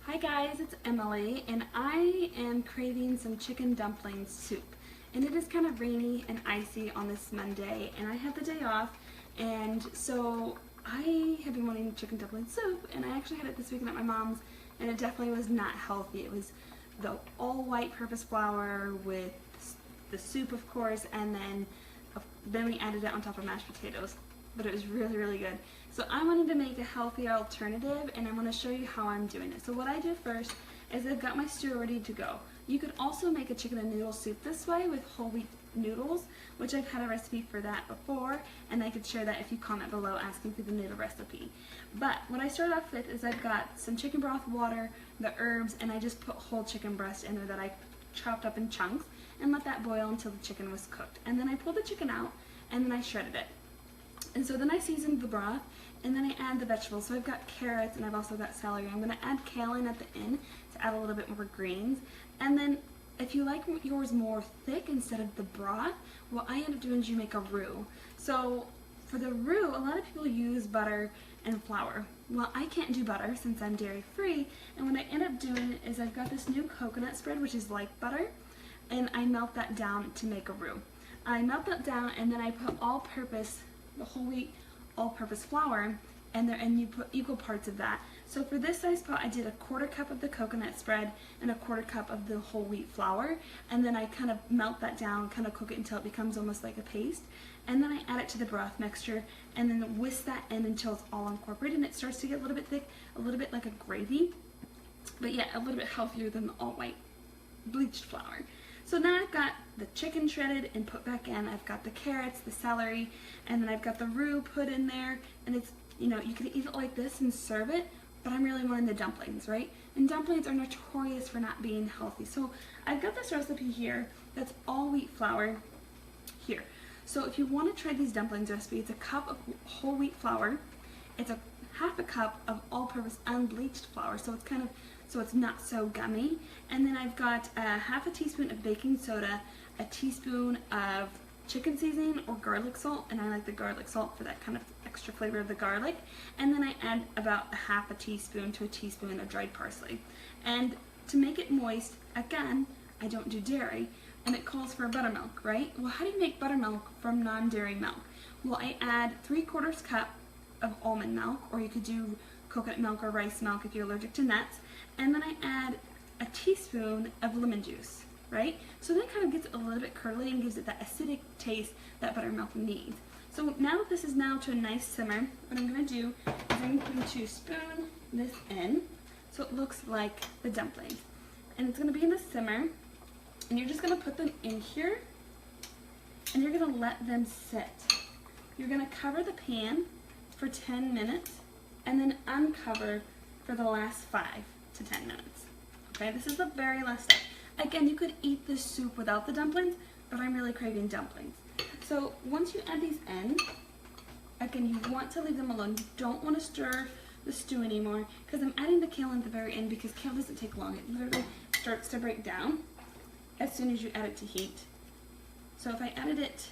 Hi guys, it's Emily and I am craving some chicken dumpling soup. And it is kind of rainy and icy on this Monday and I have the day off, and so I have been wanting chicken dumpling soup, and I actually had it this weekend at my mom's and it definitely was not healthy. It was the all white purpose flour with the soup, of course, and then we added it on top of mashed potatoes. But it was really good. So I wanted to make a healthier alternative, and I'm going to show you how I'm doing it. So what I do first is I've got my stew ready to go. You could also make a chicken and noodle soup this way with whole wheat noodles, which I've had a recipe for that before, and I could share that if you comment below asking for the noodle recipe. But what I started off with is I've got some chicken broth, water, the herbs, and I just put whole chicken breast in there that I chopped up in chunks and let that boil until the chicken was cooked. And then I pulled the chicken out and then I shredded it. And so then I seasoned the broth, and then I add the vegetables. So I've got carrots and I've also got celery. I'm going to add kale in at the end to add a little bit more greens. And then if you like yours more thick instead of the broth, what I end up doing is you make a roux. So for the roux, a lot of people use butter and flour. Well, I can't do butter since I'm dairy free, and what I end up doing is I've got this new coconut spread, which is like butter, and I melt that down to make a roux. I melt that down and then I put all-purpose, the whole wheat all-purpose flour, and you put equal parts of that. So for this size pot, I did a 1/4 cup of the coconut spread and a 1/4 cup of the whole wheat flour, and then I kind of melt that down, kind of cook it until it becomes almost like a paste, and then I add it to the broth mixture and then whisk that in until it's all incorporated and it starts to get a little bit thick, a little bit like a gravy, but yet a little bit healthier than the all white bleached flour. So now I've got the chicken shredded and put back in, I've got the carrots, the celery, and then I've got the roux put in there, and it's, you know, you could eat it like this and serve it, but I'm really wanting the dumplings, right? And dumplings are notorious for not being healthy. So I've got this recipe here that's all wheat flour here. So if you want to try these dumplings recipe, it's a cup of whole wheat flour, it's a 1/2 cup of all-purpose unbleached flour, so it's kind of, so it's not so gummy. And then I've got a 1/2 teaspoon of baking soda, a teaspoon of chicken seasoning or garlic salt, and I like the garlic salt for that kind of extra flavor of the garlic. And then I add about a 1/2 teaspoon to a teaspoon of dried parsley. And to make it moist, again, I don't do dairy, and it calls for buttermilk, right? Well, how do you make buttermilk from non-dairy milk? Well, I add 3/4 cup of almond milk, or you could do coconut milk or rice milk if you're allergic to nuts, and then I add a teaspoon of lemon juice, right? So that kind of gets it a little bit curdly and gives it that acidic taste that buttermilk needs. So now that this is now to a nice simmer, what I'm going to do is I'm going to spoon this in so it looks like the dumplings. And it's going to be in the simmer, and you're just going to put them in here, and you're going to let them sit. You're going to cover the pan for 10 minutes and then uncover for the last 5 to 10 minutes. Okay, this is the very last step. Again, you could eat this soup without the dumplings, but I'm really craving dumplings. So once you add these in, again, you want to leave them alone. You don't want to stir the stew anymore, because I'm adding the kale at the very end because kale doesn't take long. It literally starts to break down as soon as you add it to heat. So if I added it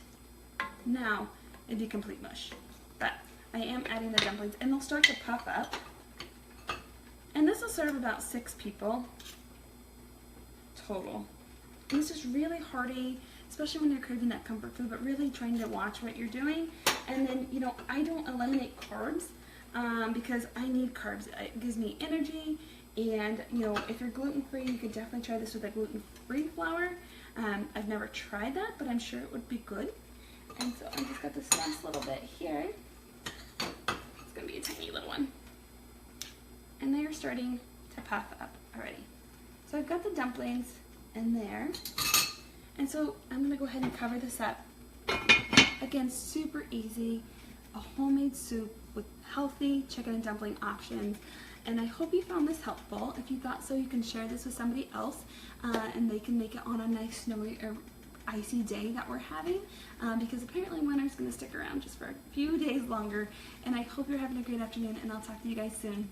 now, it'd be complete mush. But I am adding the dumplings, and they'll start to puff up. And this will serve about 6 people total. And this is really hearty, especially when you're craving that comfort food, but really trying to watch what you're doing. And then, you know, I don't eliminate carbs because I need carbs. It gives me energy, and, you know, if you're gluten-free, you could definitely try this with a gluten-free flour. I've never tried that, but I'm sure it would be good. And so I just got this last little bit here. It's going to be a tiny little one. And they are starting to puff up already. So I've got the dumplings in there. And so I'm going to go ahead and cover this up. Again, super easy. A homemade soup with healthy chicken and dumpling options. And I hope you found this helpful. If you thought so, you can share this with somebody else, and they can make it on a nice snowy or icy day that we're having, because apparently winter's going to stick around just for a few days longer. And I hope you're having a great afternoon, and I'll talk to you guys soon.